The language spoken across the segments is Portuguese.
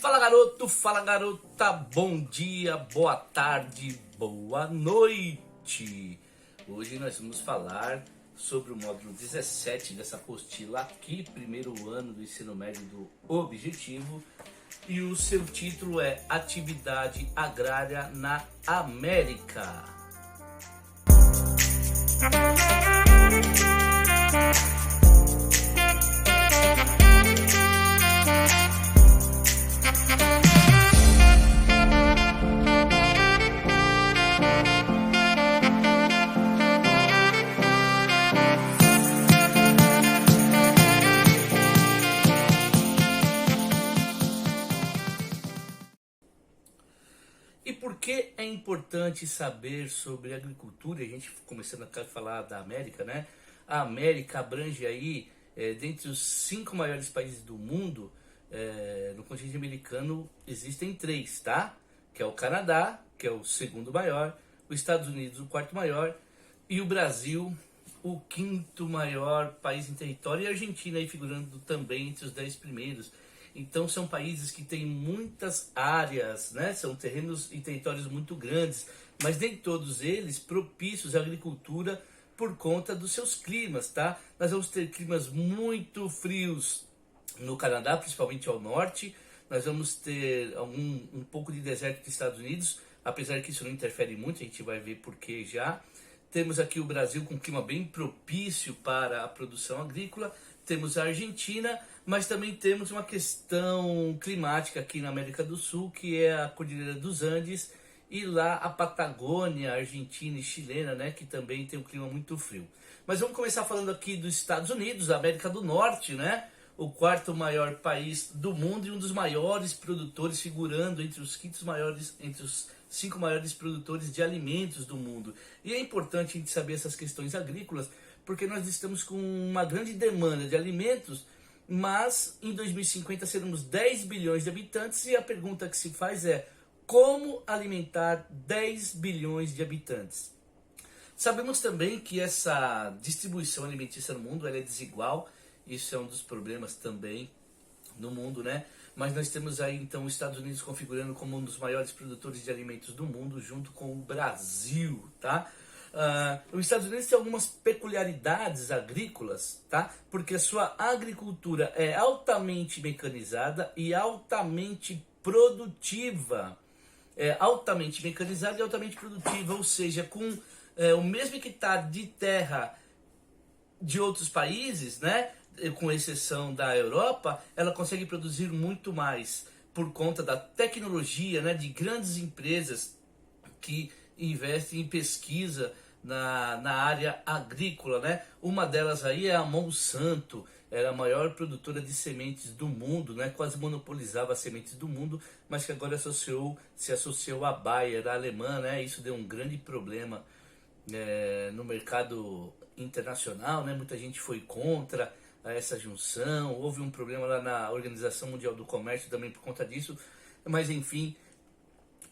Fala garoto, fala garota, bom dia, boa tarde, boa noite. Hoje nós vamos falar sobre o módulo 17 dessa apostila aqui, primeiro ano do ensino médio do Objetivo. E o seu título é Atividade Agrária na América. E por que é importante saber sobre agricultura? A gente começando a falar da América, né? A América abrange aí, dentre os 5 maiores países do mundo, no continente americano existem 3, tá? Que é o Canadá, que é o segundo maior, os Estados Unidos, o quarto maior, e o Brasil, o quinto maior país em território, e a Argentina aí figurando também entre os 10 primeiros. Então são países que têm muitas áreas, né? São terrenos e territórios muito grandes, mas nem todos eles propícios à agricultura por conta dos seus climas, tá? Nós vamos ter climas muito frios no Canadá, principalmente ao norte. Nós vamos ter um pouco de deserto dos Estados Unidos, apesar que isso não interfere muito, a gente vai ver por que já. Temos aqui o Brasil com um clima bem propício para a produção agrícola. Temos a Argentina, mas também temos uma questão climática aqui na América do Sul, que é a Cordilheira dos Andes, e lá a Patagônia, argentina e chilena, né, que também tem um clima muito frio. Mas vamos começar falando aqui dos Estados Unidos, da América do Norte, né, o quarto maior país do mundo e um dos maiores produtores, figurando entre os entre os 5 maiores produtores de alimentos do mundo. E é importante a gente saber essas questões agrícolas, porque nós estamos com uma grande demanda de alimentos, mas em 2050 seremos 10 bilhões de habitantes e a pergunta que se faz é: como alimentar 10 bilhões de habitantes? Sabemos também que essa distribuição alimentícia no mundo ela é desigual, isso é um dos problemas também no mundo, né? Mas nós temos aí então os Estados Unidos configurando como um dos maiores produtores de alimentos do mundo, junto com o Brasil, tá? Os Estados Unidos tem algumas peculiaridades agrícolas, tá? Porque a sua agricultura é altamente mecanizada e altamente produtiva. É altamente mecanizada e altamente produtiva, ou seja, com o mesmo hectare de terra de outros países, né? Com exceção da Europa, ela consegue produzir muito mais por conta da tecnologia, né? De grandes empresas que investem em pesquisa na área agrícola, né? Uma delas aí é a Monsanto, era a maior produtora de sementes do mundo, né? Quase monopolizava as sementes do mundo, mas que agora se associou à Bayer, a alemã, né? Isso deu um grande problema no mercado internacional, né? Muita gente foi contra essa junção, houve um problema lá na Organização Mundial do Comércio também por conta disso, mas enfim,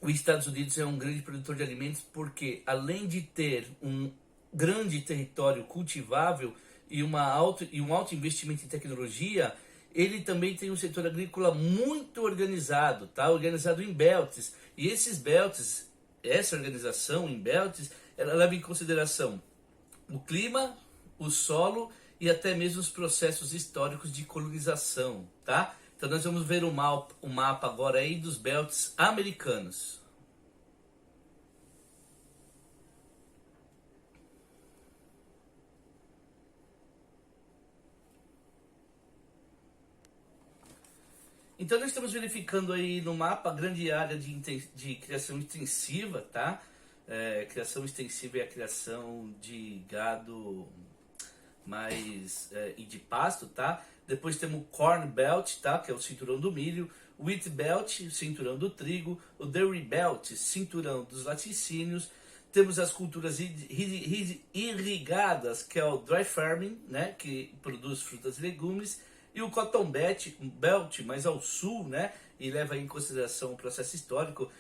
os Estados Unidos é um grande produtor de alimentos porque, além de ter um grande território cultivável e um alto investimento em tecnologia, ele também tem um setor agrícola muito organizado, tá? Organizado em belts. E esses belts, essa organização em belts, ela leva em consideração o clima, o solo e até mesmo os processos históricos de colonização, tá? Então nós vamos ver o mapa agora aí dos belts americanos. Então nós estamos verificando aí no mapa a grande área de criação extensiva, tá? Criação extensiva é a criação de gado e de pasto, tá? Depois temos o Corn Belt, tá? Que é o cinturão do milho, o Wheat Belt, cinturão do trigo, o Dairy Belt, cinturão dos laticínios. Temos as culturas irrigadas, que é o Dry Farming, né? Que produz frutas e legumes. E o Cotton Belt, mais ao sul, né? E leva em consideração o processo histórico,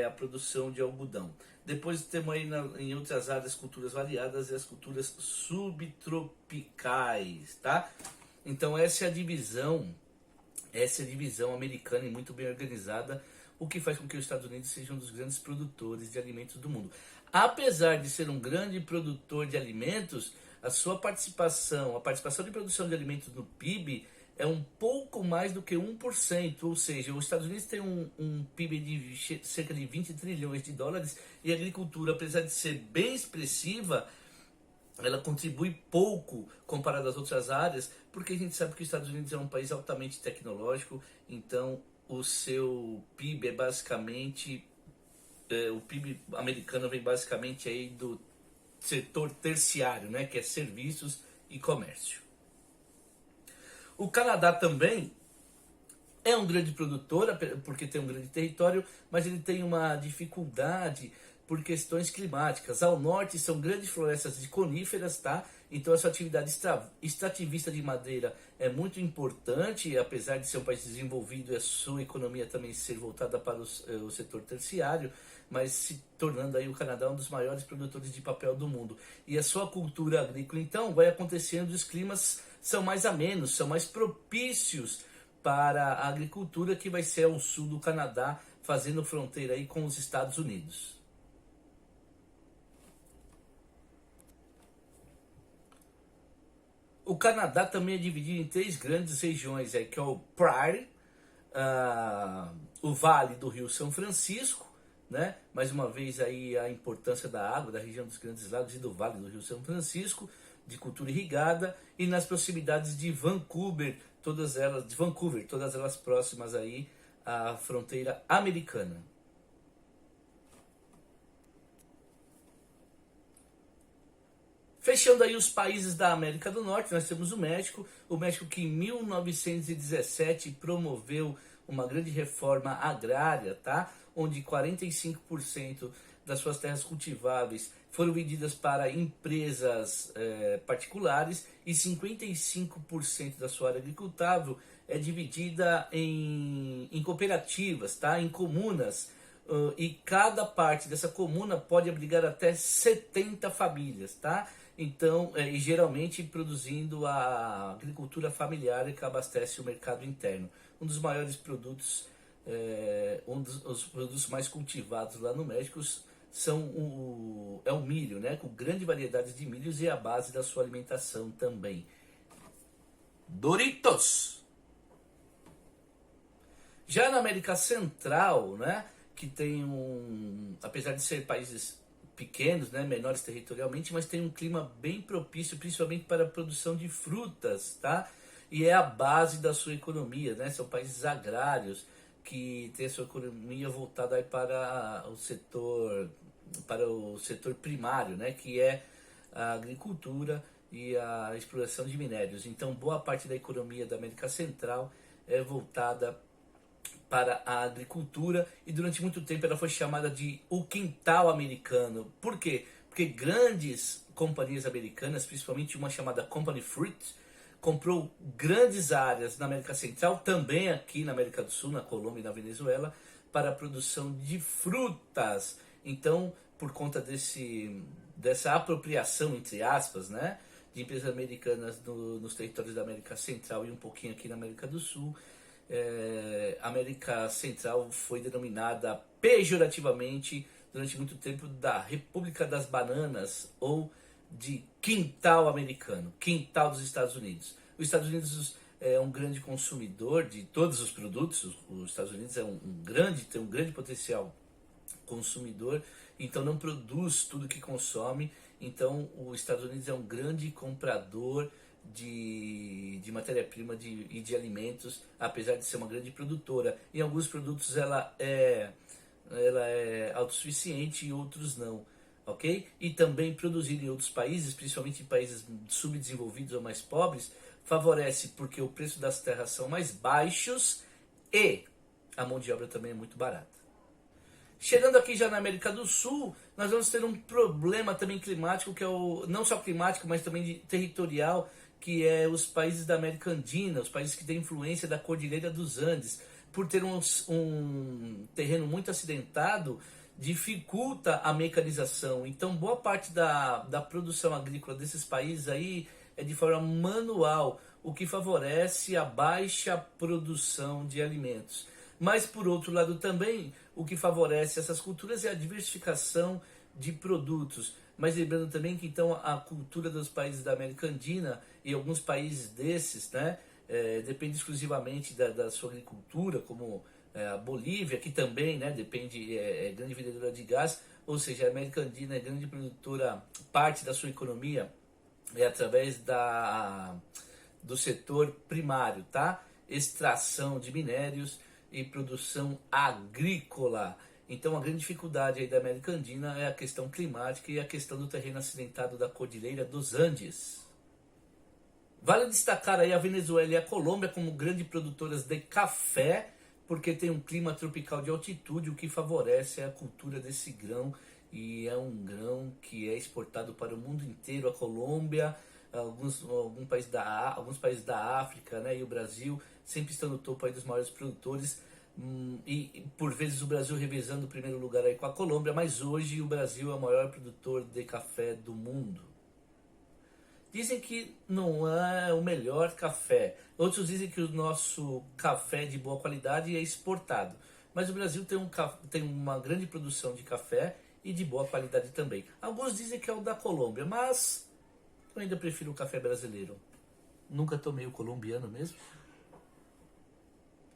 a produção de algodão. Depois temos aí em outras áreas culturas variadas e as culturas subtropicais, tá? Então essa é a divisão Essa é a divisão americana e muito bem organizada, o que faz com que os Estados Unidos sejam um dos grandes produtores de alimentos do mundo. Apesar de ser um grande produtor de alimentos, a participação de produção de alimentos no PIB é um pouco mais do que 1%, ou seja, os Estados Unidos têm um PIB de cerca de 20 trilhões de dólares e a agricultura, apesar de ser bem expressiva, ela contribui pouco comparado às outras áreas, porque a gente sabe que os Estados Unidos é um país altamente tecnológico, então o seu PIB é basicamente, o PIB americano vem basicamente aí do setor terciário, né, que é serviços e comércio. O Canadá também é um grande produtor, porque tem um grande território, mas ele tem uma dificuldade por questões climáticas. Ao norte são grandes florestas de coníferas, tá? Então a sua atividade extrativista de madeira é muito importante, apesar de ser um país desenvolvido e a sua economia também ser voltada para o setor terciário, mas se tornando aí o Canadá um dos maiores produtores de papel do mundo. E a sua cultura agrícola, então, vai acontecendo, os climas são mais amenos, são mais propícios para a agricultura, que vai ser ao sul do Canadá, fazendo fronteira aí com os Estados Unidos. O Canadá também é dividido em 3 grandes regiões, que é o Prairie, o Vale do Rio São Francisco, né? Mais uma vez aí a importância da água, da região dos Grandes Lagos e do Vale do Rio São Francisco, de cultura irrigada, e nas proximidades de Vancouver, todas elas próximas aí à fronteira americana. Fechando aí os países da América do Norte, nós temos o México que em 1917 promoveu uma grande reforma agrária, tá? Onde 45% das suas terras cultiváveis foram vendidas para empresas particulares e 55% da sua área agricultável é dividida em cooperativas, tá? Em comunas. E cada parte dessa comuna pode abrigar até 70 famílias, tá? Então, e geralmente produzindo a agricultura familiar que abastece o mercado interno. Um dos maiores produtos, os produtos mais cultivados lá no México é o milho, né? Com grande variedade de milhos e a base da sua alimentação também. Doritos! Já na América Central, né? Que tem apesar de ser países pequenos, né, menores territorialmente, mas tem um clima bem propício, principalmente para a produção de frutas, tá? E é a base da sua economia, né? São países agrários que têm a sua economia voltada aí para o setor primário, né? Que é a agricultura e a exploração de minérios. Então, boa parte da economia da América Central é voltada para a agricultura e durante muito tempo ela foi chamada de o quintal americano. Por quê? Porque grandes companhias americanas, principalmente uma chamada Company Fruit, comprou grandes áreas na América Central, também aqui na América do Sul, na Colômbia e na Venezuela, para a produção de frutas. Então, por conta dessa apropriação, entre aspas, né, de empresas americanas nos territórios da América Central e um pouquinho aqui na América do Sul, América Central foi denominada pejorativamente durante muito tempo da República das Bananas ou de quintal americano, quintal dos Estados Unidos. Os Estados Unidos é um grande consumidor de todos os produtos, os Estados Unidos tem um grande potencial consumidor, então não produz tudo que consome, então os Estados Unidos é um grande comprador de matéria-prima e de alimentos, apesar de ser uma grande produtora. Em alguns produtos ela é autossuficiente e outros não, ok? E também produzir em outros países, principalmente em países subdesenvolvidos ou mais pobres, favorece porque o preço das terras são mais baixos e a mão de obra também é muito barata. Chegando aqui já na América do Sul, nós vamos ter um problema também climático, que é não só climático, mas também territorial, que é os países da América Andina, os países que têm influência da Cordilheira dos Andes. Por ter um terreno muito acidentado, dificulta a mecanização. Então, boa parte da produção agrícola desses países aí é de forma manual, o que favorece a baixa produção de alimentos. Mas, por outro lado também, o que favorece essas culturas é a diversificação de produtos. Mas lembrando também que então a cultura dos países da América Andina e alguns países desses, né, depende exclusivamente da sua agricultura, como a Bolívia, que também, né, depende, é grande vendedora de gás, ou seja, a América Andina é grande produtora, parte da sua economia é através do setor primário, tá? Extração de minérios e produção agrícola. Então a grande dificuldade aí da América Andina é a questão climática e a questão do terreno acidentado da Cordilheira dos Andes. Vale destacar aí a Venezuela e a Colômbia como grandes produtoras de café, porque tem um clima tropical de altitude, o que favorece a cultura desse grão, e é um grão que é exportado para o mundo inteiro. A Colômbia, alguns países da África, né, e o Brasil sempre estão no topo aí dos maiores produtores, e por vezes o Brasil revezando o primeiro lugar aí com a Colômbia, mas hoje o Brasil é o maior produtor de café do mundo. Dizem que não é o melhor café. Outros dizem que o nosso café é de boa qualidade é exportado. Mas o Brasil tem uma grande produção de café e de boa qualidade também. Alguns dizem que é o da Colômbia, mas eu ainda prefiro o café brasileiro. Nunca tomei o colombiano mesmo.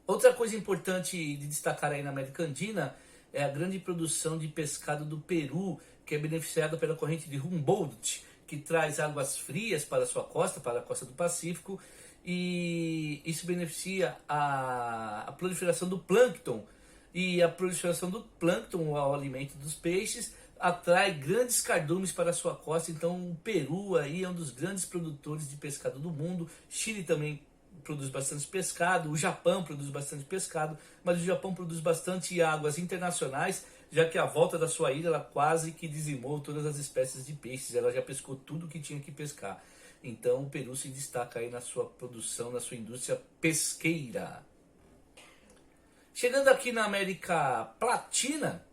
Outra coisa importante de destacar aí na América Andina é a grande produção de pescado do Peru, que é beneficiada pela corrente de Humboldt, que traz águas frias para a sua costa, para a costa do Pacífico, e isso beneficia a proliferação do plâncton. E a proliferação do plâncton, o alimento dos peixes, atrai grandes cardumes para a sua costa. Então o Peru aí é um dos grandes produtores de pescado do mundo. Chile também produz bastante pescado, o Japão produz bastante pescado, mas o Japão produz bastante águas internacionais, já que à volta da sua ilha ela quase que dizimou todas as espécies de peixes, ela já pescou tudo que tinha que pescar. Então o Peru se destaca aí na sua produção, na sua indústria pesqueira. Chegando aqui na América Latina,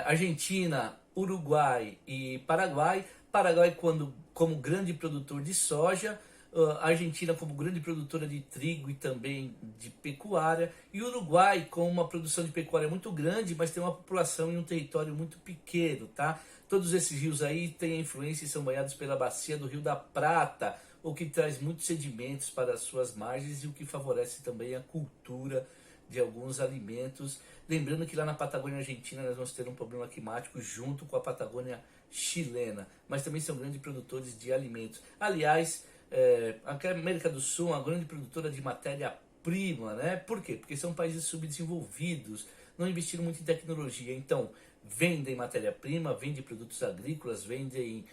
Argentina, Uruguai e Paraguai. Paraguai como grande produtor de soja, Argentina como grande produtora de trigo e também de pecuária, e Uruguai com uma produção de pecuária muito grande, mas tem uma população em um território muito pequeno, tá? Todos esses rios aí têm a influência e são banhados pela bacia do Rio da Prata, o que traz muitos sedimentos para as suas margens e o que favorece também a cultura de alguns alimentos. Lembrando que lá na Patagônia Argentina nós vamos ter um problema climático junto com a Patagônia chilena, mas também são grandes produtores de alimentos. Aliás, a América do Sul é uma grande produtora de matéria-prima, né? Por quê? Porque são países subdesenvolvidos, não investiram muito em tecnologia, então vendem matéria-prima, vendem produtos agrícolas, vendem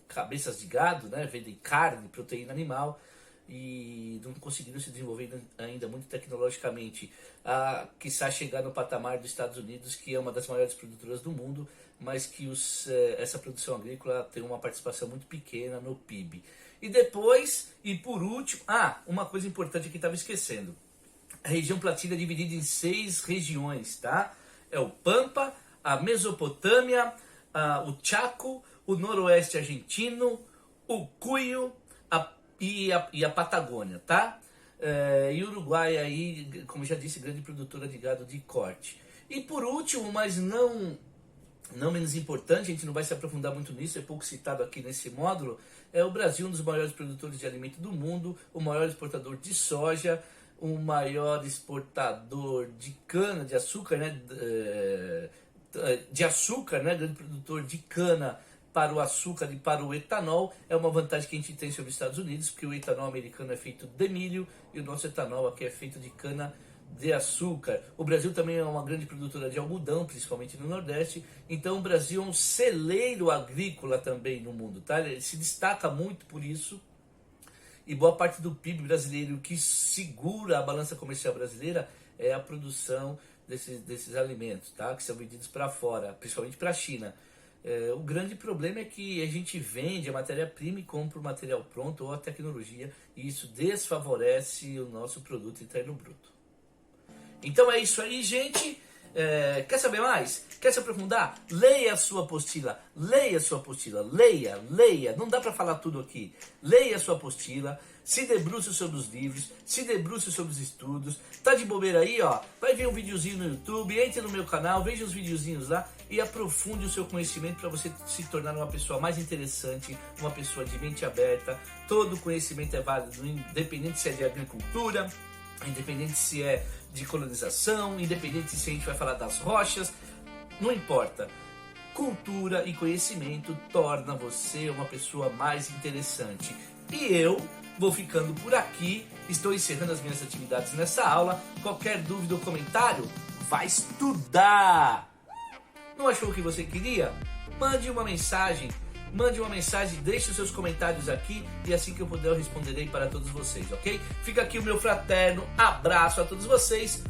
cabeças de gado, né? Vendem carne, proteína animal, e não conseguiram se desenvolver ainda muito tecnologicamente, quiçá chegar no patamar dos Estados Unidos, que é uma das maiores produtoras do mundo, mas que essa produção agrícola tem uma participação muito pequena no PIB. E depois, e por último, uma coisa importante que estava esquecendo, a região platina é dividida em 6 regiões, tá? É o Pampa, a Mesopotâmia, o Chaco, o Noroeste Argentino, o Cuyo e a Patagônia, tá? E o Uruguai aí, como já disse, grande produtora de gado de corte. E por último, mas não menos importante, a gente não vai se aprofundar muito nisso, é pouco citado aqui nesse módulo, é o Brasil, um dos maiores produtores de alimento do mundo, o maior exportador de soja, o maior exportador de cana, de açúcar, né? Grande produtor de cana para o açúcar e para o etanol. É uma vantagem que a gente tem sobre os Estados Unidos, porque o etanol americano é feito de milho e o nosso etanol aqui é feito de cana de açúcar. O Brasil também é uma grande produtora de algodão, principalmente no Nordeste. Então o Brasil é um celeiro agrícola também no mundo, tá? Ele se destaca muito por isso. E boa parte do PIB brasileiro, que segura a balança comercial brasileira, é a produção desses alimentos, tá? Que são vendidos para fora, principalmente para a China. O grande problema é que a gente vende a matéria-prima e compra o material pronto ou a tecnologia, e isso desfavorece o nosso produto interno bruto. Então é isso aí, gente. Quer saber mais? Quer se aprofundar? Leia a sua apostila, leia a sua apostila, leia, não dá para falar tudo aqui. Leia a sua apostila, se debruce sobre os livros, se debruce sobre os estudos. Tá de bobeira aí, ó, vai ver um videozinho no YouTube, entre no meu canal, veja os videozinhos lá e aprofunde o seu conhecimento para você se tornar uma pessoa mais interessante, uma pessoa de mente aberta. Todo conhecimento é válido, independente se é de agricultura, independente se é de colonização, independente se a gente vai falar das rochas, não importa. Cultura e conhecimento torna você uma pessoa mais interessante. E eu vou ficando por aqui, estou encerrando as minhas atividades nessa aula. Qualquer dúvida ou comentário, vai estudar! Não achou o que você queria? Mande uma mensagem, deixe os seus comentários aqui e assim que eu puder eu responderei para todos vocês, ok? Fica aqui o meu fraterno abraço a todos vocês,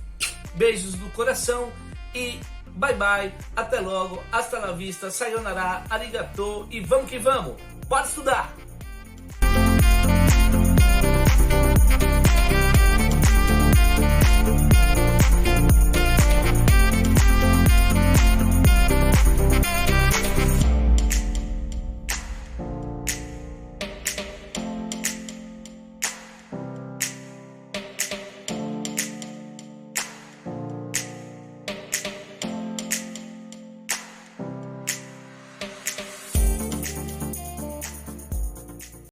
beijos do coração e bye bye, até logo, hasta la vista, sayonara, arigato e vamos que vamos, bora estudar!